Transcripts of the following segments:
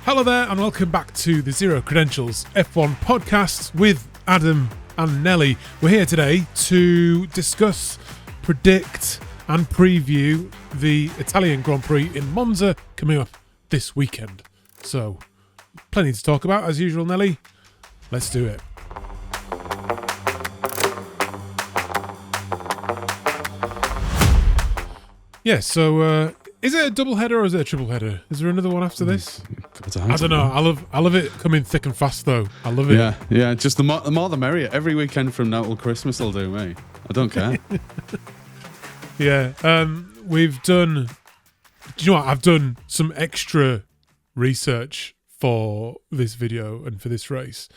Hello there and welcome back to the Zero Credentials F1 podcast with Adam and Nelly. We're here today to discuss, predict and preview the Italian Grand Prix in Monza coming up this weekend. So, plenty to talk about as usual, Nelly. Let's do it. Yeah, so is it a double header or is it a triple header? Is there another one after this? I don't know. I love it coming thick and fast though. I love it. Yeah. Just the more the merrier. Every weekend from now till Christmas will do me. I don't care. Yeah. We've done. Do you know what? I've done some extra research for this video and for this race.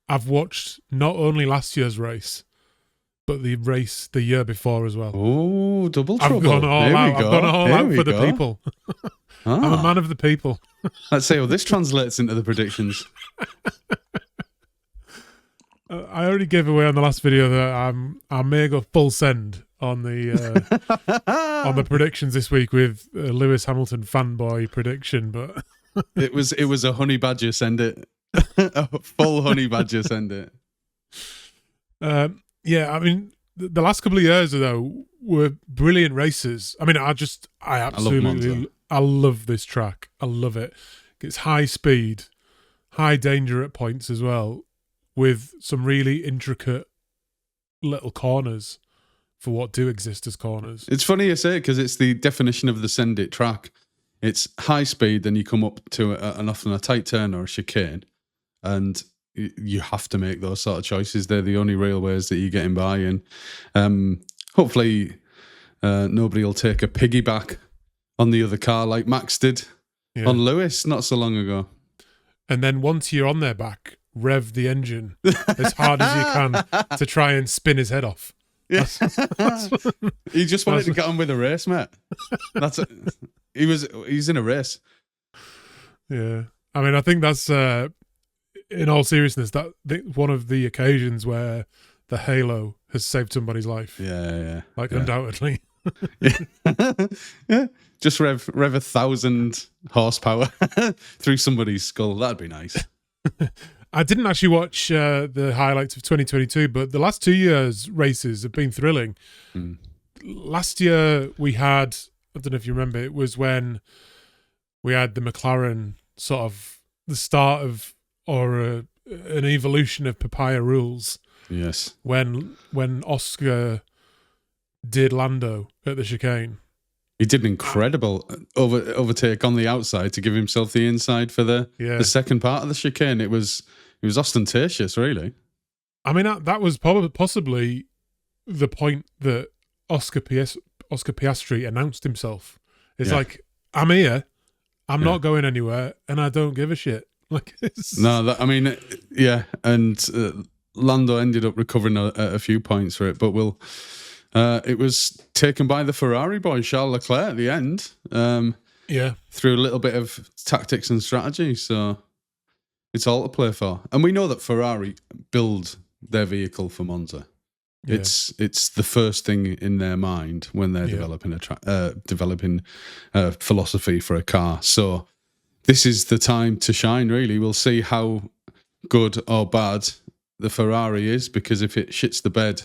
I've watched not only last year's race, but the race the year before as well. Oh, double trouble. I've gone all out. I've gone all out for the people. I'm a man of the people. Let's see how this translates into the predictions. I already gave away on the last video that I may go full send on the on the predictions this week with a Lewis Hamilton fanboy prediction, but it was a honey badger send it, a full honey badger send it. Yeah, I mean the last couple of years though were brilliant races. I mean, I love this track. I love it. It's high speed, high danger at points as well, with some really intricate little corners for what do exist as corners. It's funny you say it because it's the definition of the send it track. It's high speed, then you come up to an often a tight turn or a chicane, and you have to make those sort of choices. They're the only real ways that you're getting by, and hopefully nobody will take a piggyback on the other car like Max did on Lewis not so long ago. And then once you're on their back, rev the engine as hard as you can to try and spin his head off. Yeah. He just wanted to get on with a race, mate. That's it. He's in a race. Yeah. I mean, I think that's, in all seriousness, that one of the occasions where the halo has saved somebody's life. Yeah. Undoubtedly. Yeah. Just rev 1,000 horsepower through somebody's skull. That'd be nice. I didn't actually watch the highlights of 2022, but the last 2 years' races have been thrilling. Last year we had, I don't know if you remember, it was when we had the McLaren sort of the start of, or an evolution of papaya rules. Yes. When Oscar did Lando at the chicane. He did an incredible overtake on the outside to give himself the inside for the second part of the chicane. It was ostentatious, really. I mean, that was possibly the point that Oscar Piastri announced himself. It's like, I'm here, I'm not going anywhere, and I don't give a shit. And Lando ended up recovering a few points for it, but it was taken by the Ferrari boy, Charles Leclerc, at the end. Through a little bit of tactics and strategy. So it's all to play for. And we know that Ferrari build their vehicle for Monza. Yeah. It's the first thing in their mind when they're developing a philosophy for a car. So this is the time to shine, really. We'll see how good or bad the Ferrari is, because if it shits the bed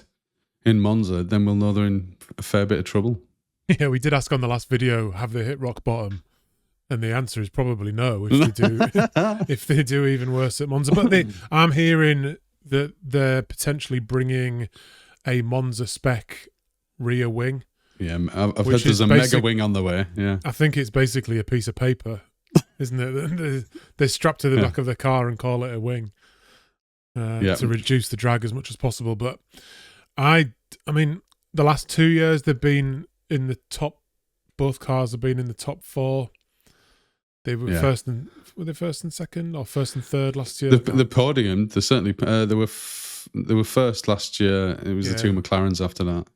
in Monza, then we'll know they're in a fair bit of trouble. Yeah, we did ask on the last video, have they hit rock bottom? And the answer is probably no, if they do. If they do even worse at Monza. But I'm hearing that they're potentially bringing a Monza spec rear wing. Yeah, I've heard there's a mega wing on the way. Yeah, I think it's basically a piece of paper, isn't it? They're strapped to the back of the car and call it a wing to reduce the drag as much as possible. But I mean, the last 2 years they've been in the top. Both cars have been in the top four. They were first and second, or first and third last year. The podium, they certainly they were first last year. It was the two McLarens after that.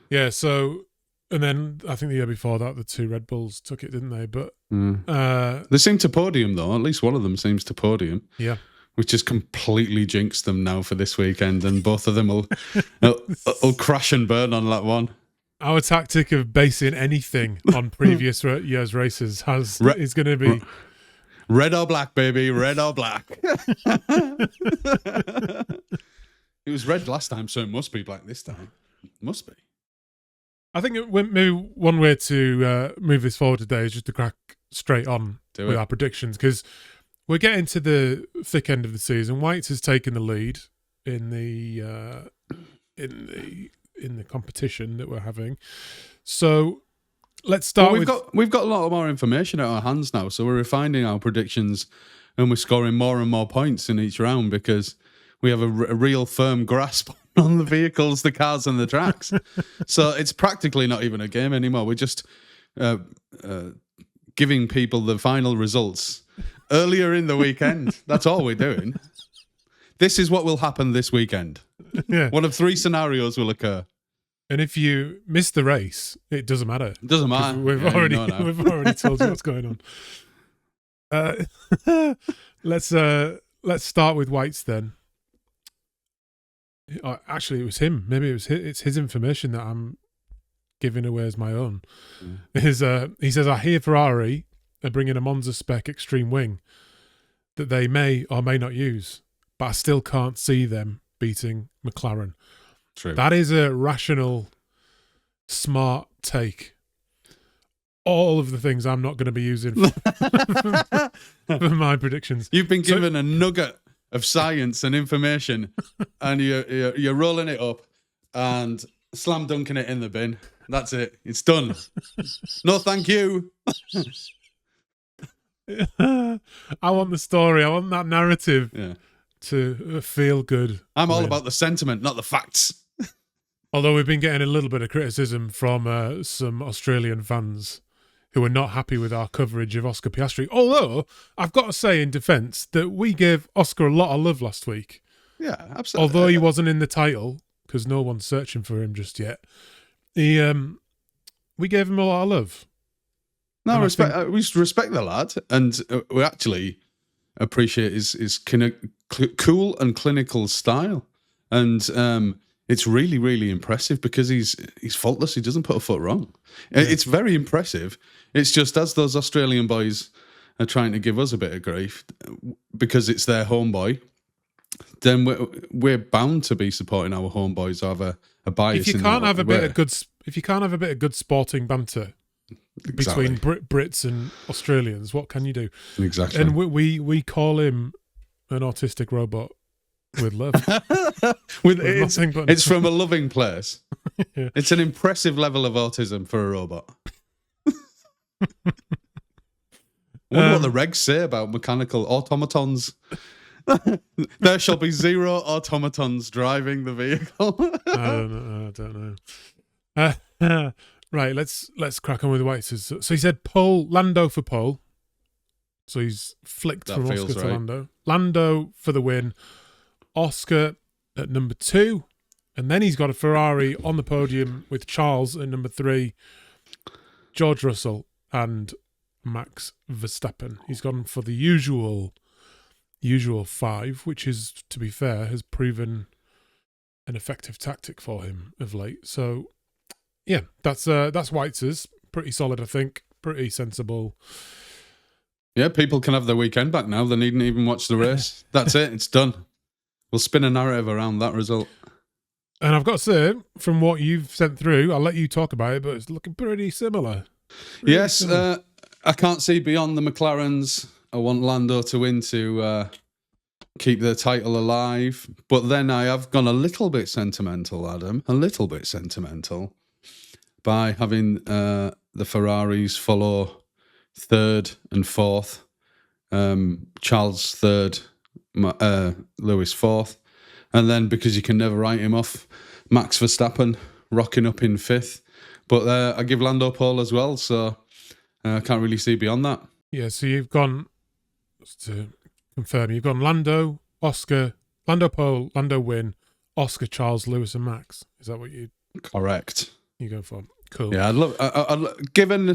Yeah. So, and then I think the year before that, the two Red Bulls took it, didn't they? But they seem to podium though. At least one of them seems to podium. Yeah. Which has completely jinxed them now for this weekend, and both of them will crash and burn on that one. Our tactic of basing anything on previous year's races is going to be Red or black, baby. Red or black. It was red last time, so it must be black this time. Must be. I think maybe one way to move this forward today is just to crack straight on with our predictions, because we're getting to the thick end of the season. Whites has taken the lead in the competition that we're having. So let's start. We've got a lot more information at our hands now, so we're refining our predictions and we're scoring more and more points in each round because we have a real firm grasp on the vehicles, the cars, and the tracks. So it's practically not even a game anymore. We're just giving people the final results earlier in the weekend. That's all we're doing. This is what will happen this weekend. Yeah. One of 3 scenarios will occur. And if you miss the race, it doesn't matter. It doesn't matter. We've already told you what's going on. Let's start with Whites then. Actually, it was him. Maybe it's his information that I'm giving away as my own. He says, I hear Ferrari are bringing a Monza spec extreme wing that they may or may not use, but I still can't see them beating McLaren. True. That is a rational, smart take. All of the things I'm not going to be using for my predictions. You've been given a nugget of science and information, and you're rolling it up and slam dunking it in the bin. That's it. It's done. No, thank you. I want the story. I want that narrative to feel good. I'm all about the sentiment, not the facts. Although we've been getting a little bit of criticism from some Australian fans who are not happy with our coverage of Oscar Piastri. Although, I've got to say in defence that we gave Oscar a lot of love last week. Yeah, absolutely. Although he wasn't in the title, because no one's searching for him just yet, we gave him a lot of love. No, we respect the lad, and we actually appreciate his cool and clinical style. And it's really, really impressive because he's faultless. He doesn't put a foot wrong. Yeah. It's very impressive. It's just as those Australian boys are trying to give us a bit of grief because it's their homeboy, then we're bound to be supporting our homeboys or have a bias. If you can't have a bit of good sporting banter between Brits and Australians, what can you do? Exactly. And we call him an autistic robot. With love. It's from a loving place. Yeah. It's an impressive level of autism for a robot. I wonder what the regs say about mechanical automatons. There shall be 0 automatons driving the vehicle. I don't know. Right, let's crack on with the Whites. So he said Lando for pole. So he's flicked from Oscar to Lando. Lando for the win. Oscar at number 2, and then he's got a Ferrari on the podium with Charles at number 3, George Russell and Max Verstappen. He's gone for the usual 5, which is, to be fair, has proven an effective tactic for him of late. So, yeah, that's White's. Pretty solid, I think. Pretty sensible. Yeah, people can have their weekend back now. They needn't even watch the race. That's it. It's done. We'll spin a narrative around that result. And I've got to say, from what you've sent through, I'll let you talk about it, but it's looking pretty similar. Similar. I can't see beyond the McLarens. I want Lando to win to keep the title alive. But then I have gone a little bit sentimental, Adam. A little bit sentimental by having the Ferraris follow 3rd and 4th. Charles 3rd. Lewis 4th, and then because you can never write him off, Max Verstappen rocking up in 5th. But I give Lando pole as well, so I can't really see beyond that. Yeah, so you've gone, to confirm, you've gone Lando, Oscar, Lando pole, Lando win, Oscar, Charles, Lewis, and Max. Is that what you? Correct. You go for? Cool. Yeah, given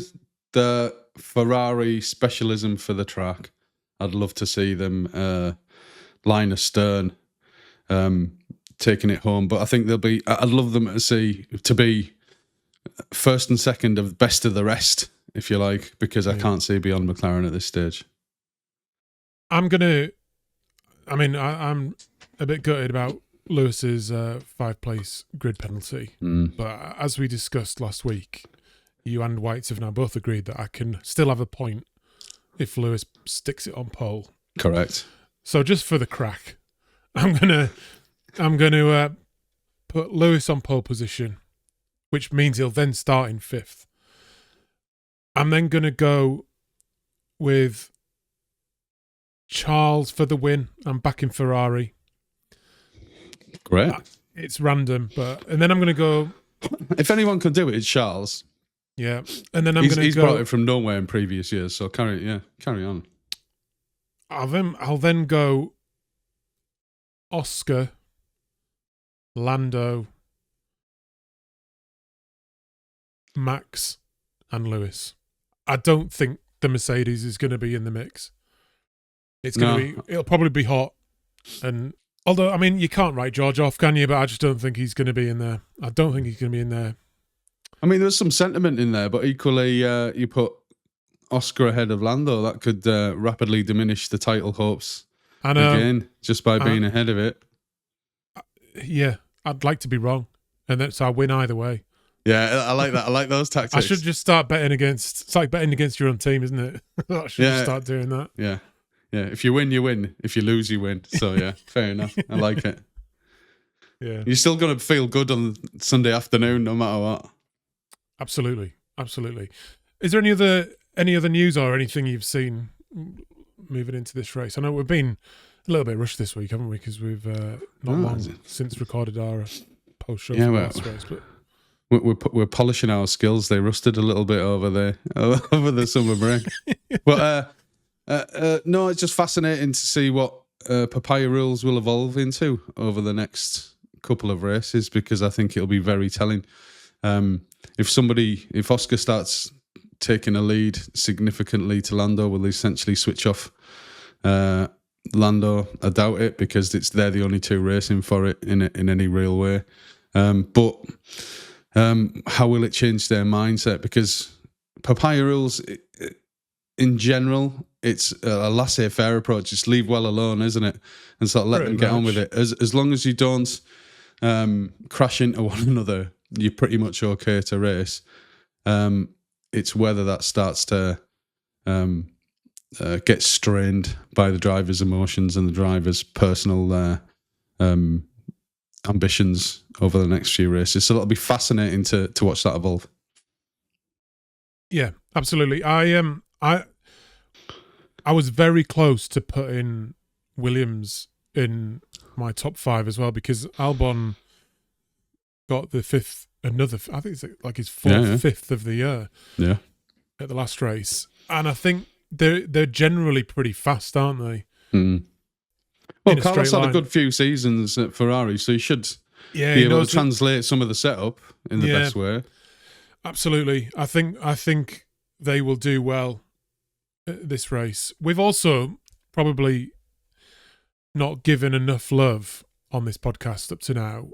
the Ferrari specialism for the track, I'd love to see them line astern, taking it home. But I think I'd love them to be first and second of best of the rest, if you like, because I can't see beyond McLaren at this stage. I'm a bit gutted about Lewis's 5-place grid penalty, but as we discussed last week, you and Whites have now both agreed that I can still have a point if Lewis sticks it on pole. Correct. So just for the crack, I'm gonna put Lewis on pole position, which means he'll then start in 5th. I'm then gonna go with Charles for the win. I'm backing Ferrari. Great. It's random, and then I'm gonna go. If anyone can do it, it's Charles. Yeah, and then he's brought it from nowhere in previous years, so carry on. I'll then go Oscar, Lando, Max, and Lewis. I don't think the Mercedes is going to be in the mix. It'll probably be hot, and although you can't write George off, can you? But I just don't think he's going to be in there. I don't think he's going to be in there. There's some sentiment in there, but equally, you put Oscar ahead of Lando. That could rapidly diminish the title hopes again, just by being ahead of it. Yeah, I'd like to be wrong, and so I win either way. Yeah, I like that. I like those tactics. I should just start betting against. It's like betting against your own team, isn't it? I should just start doing that. Yeah. If you win, you win. If you lose, you win. So yeah, fair enough. I like it. Yeah, you're still going to feel good on Sunday afternoon, no matter what. Absolutely. Is there any other news or anything you've seen moving into this race? I know we've been a little bit rushed this week, haven't we? Because we've not long since recorded our post-show for last race. But we're polishing our skills. They rusted a little bit over the summer break. But no, it's just fascinating to see what papaya rules will evolve into over the next couple of races, because I think it'll be very telling. If Oscar starts taking a lead significantly to Lando, will essentially switch off Lando? I doubt it, because they're the only two racing for it in any real way. But how will it change their mindset? Because papaya rules, in general, it's a laissez-faire approach. Just leave well alone, isn't it? And sort of let them get on with it. As long as you don't crash into one another, you're pretty much okay to race. It's whether that starts to get strained by the driver's emotions and the driver's personal ambitions over the next few races. So it'll be fascinating to watch that evolve. Yeah, absolutely. I was very close to putting Williams in my top 5 as well, because Albon got the 5th, I think it's like his 5th of the year. Yeah, at the last race, and I think they're generally pretty fast, aren't they? Mm. Well, Carlos had a good few seasons at Ferrari, so he should be able to translate some of the setup in the best way. Absolutely, I think they will do well at this race. We've also probably not given enough love on this podcast up to now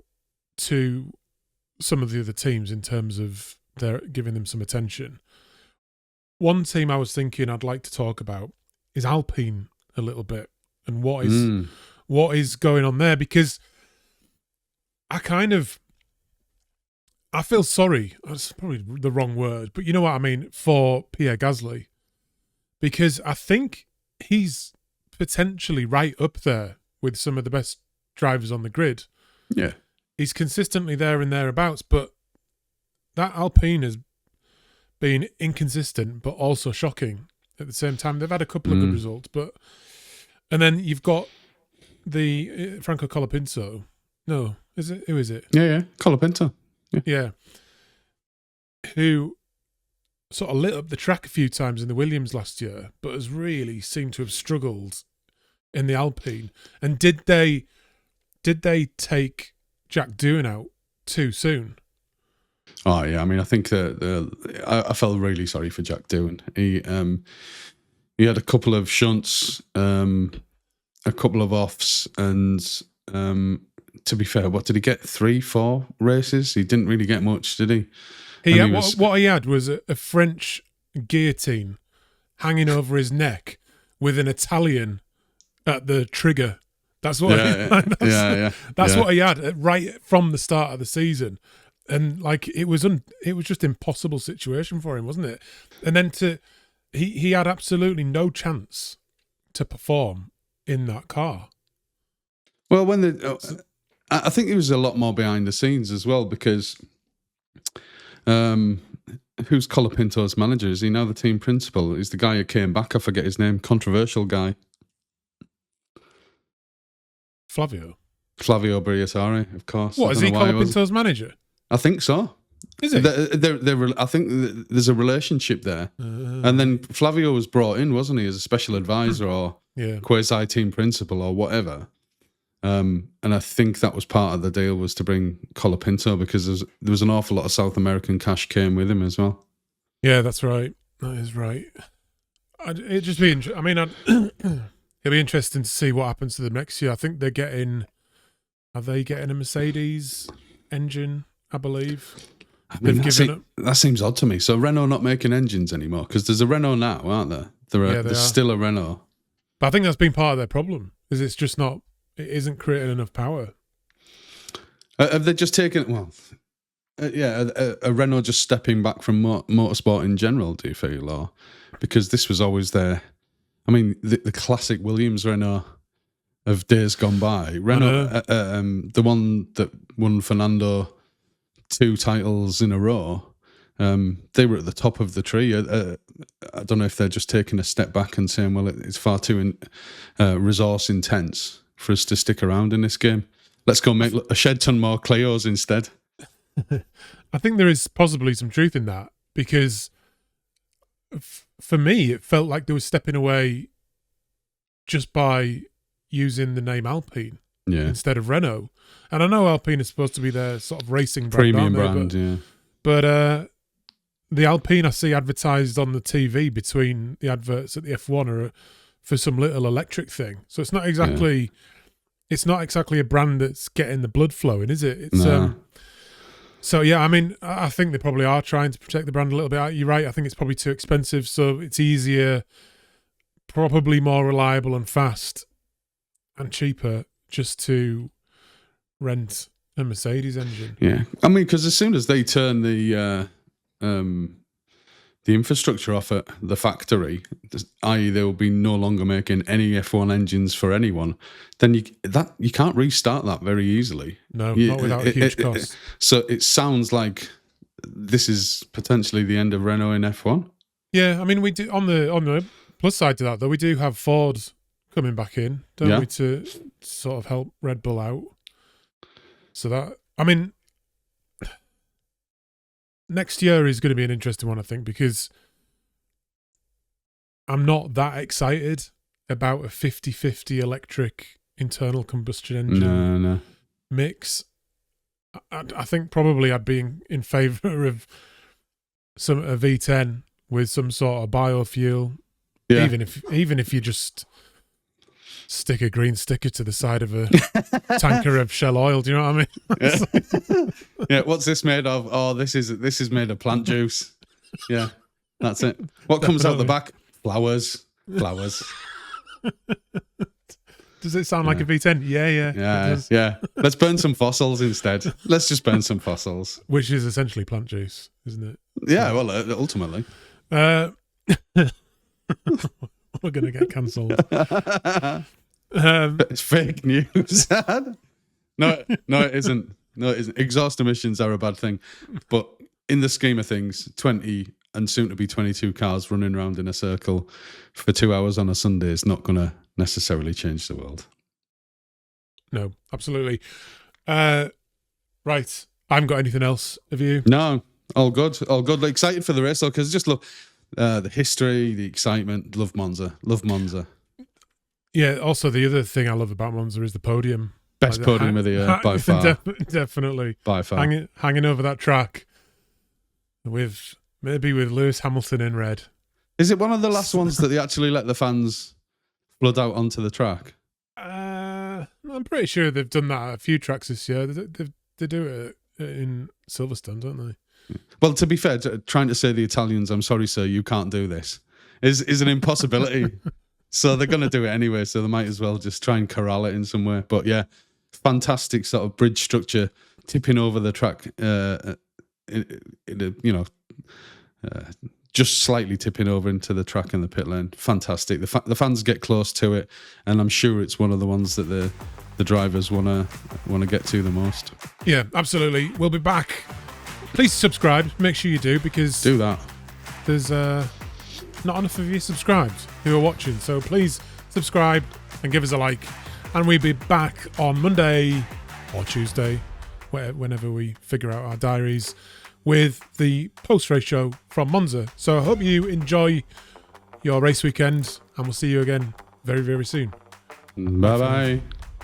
to some of the other teams in terms of they're giving them some attention. One team I was thinking I'd like to talk about is Alpine a little bit, and what is going on there, because I feel sorry. That's probably the wrong word, but you know what I mean, for Pierre Gasly, because I think he's potentially right up there with some of the best drivers on the grid. Yeah. He's consistently there and thereabouts, but that Alpine has been inconsistent, but also shocking at the same time. They've had a couple of good results, and then you've got the Franco Colapinto. No, is it? Who is it? Yeah, Colapinto. Yeah. Who sort of lit up the track a few times in the Williams last year, but has really seemed to have struggled in the Alpine. And did they take Jack Doohan out too soon? Oh yeah, I think I felt really sorry for Jack Doohan. He had a couple of shunts, a couple of offs, and to be fair, what did he get? 3-4 races? He didn't really get much, did he? What he had was a French guillotine hanging over his neck with an Italian at the trigger. That's what that's what he had right from the start of the season. And like it was just impossible situation for him, wasn't it? And then he had absolutely no chance to perform in that car. Well, I think it was a lot more behind the scenes as well, because who's Colapinto's manager? Is he now the team principal? He's the guy who came back. I forget his name. Controversial guy. Flavio Briatore, of course. What, is he Colapinto's manager? I think so. Is it? I think there's a relationship there. And then Flavio was brought in, wasn't he, as a special advisor or quasi-team principal or whatever. And I think that was part of the deal, was to bring Colapinto, because there was an awful lot of South American cash came with him as well. Yeah, that's right. That is right. It'd just be it'll be interesting to see what happens to them next year. I think are they getting a Mercedes engine, I believe? I mean, that seems odd to me. So Renault not making engines anymore? Because there's a Renault now, aren't there? There's still a Renault. But I think that's been part of their problem, is it isn't creating enough power. Have they just taken, a Renault just stepping back from motorsport in general, do you feel? Or because this was always their, I mean, the classic Williams Renault of days gone by. Renault, the one that won Fernando 2 titles in a row, they were at the top of the tree. I don't know if they're just taking a step back and saying, well, it's far too resource intense for us to stick around in this game. Let's go make a shed ton more Clios instead. I think there is possibly some truth in that, because for me, it felt like they were stepping away just by using the name Alpine instead of Renault. And I know Alpine is supposed to be their sort of racing brand, premium brand, but the Alpine I see advertised on the TV between the adverts at the F1 are for some little electric thing. So it's not exactly a brand that's getting the blood flowing, is it? It's so yeah, I mean, I think they probably are trying to protect the brand a little bit. You're right. I think it's probably too expensive, so it's easier, probably more reliable and fast and cheaper just to rent a Mercedes engine. Yeah, I mean, because as soon as they turn the infrastructure off at the factory, i.e. they will be no longer making any F1 engines for anyone, then you can't restart that very easily. No, not without a huge cost. So it sounds like this is potentially the end of Renault in F1. Yeah, I mean, we do on the plus side to that though, we do have Ford coming back in, don't we, to sort of help Red Bull out. So that, I mean, next year is going to be an interesting one, I think, because I'm not that excited about a 50-50 electric internal combustion engine mix. I think probably I'd be in favour of a V10 with some sort of biofuel, even if you just stick a green sticker to the side of a tanker of Shell oil. Do you know what I mean? Yeah. What's this made of? Oh, this is made of plant juice. Yeah, that's it. What comes out the back? Flowers. Does it sound like a V10? Yeah. Let's burn some fossils instead. Let's just burn some fossils. Which is essentially plant juice, isn't it? Yeah, well, ultimately. We're going to get cancelled. It's fake news. No, it isn't. No, it isn't. Exhaust emissions are a bad thing. But in the scheme of things, 20 and soon to be 22 cars running around in a circle for 2 hours on a Sunday is not going to necessarily change the world. No, absolutely. Right. I haven't got anything else. Have you? No, all good. Excited for the race, though, because just look, the history, the excitement. Love Monza. Yeah, also the other thing I love about Monza is the podium. Best podium of the year, by far. Definitely. By far. Hanging over that track with Lewis Hamilton in red. Is it one of the last ones that they actually let the fans flood out onto the track? I'm pretty sure they've done that at a few tracks this year. They do it in Silverstone, don't they? Well, to be fair, trying to say the Italians, I'm sorry, sir, you can't do this, is an impossibility. So they're going to do it anyway, so they might as well just try and corral it in some way. But yeah, fantastic sort of bridge structure, tipping over the track, just slightly tipping over into the track and the pit lane. Fantastic. The fans get close to it, and I'm sure it's one of the ones that the drivers want to get to the most. Yeah, absolutely. We'll be back. Please subscribe. Make sure you do, because do that. There's not enough of you subscribed who are watching, so please subscribe and give us a like. And we'll be back on Monday or Tuesday, whenever we figure out our diaries, with the post-race show from Monza. So I hope you enjoy your race weekend, and we'll see you again very, very soon. Bye-bye.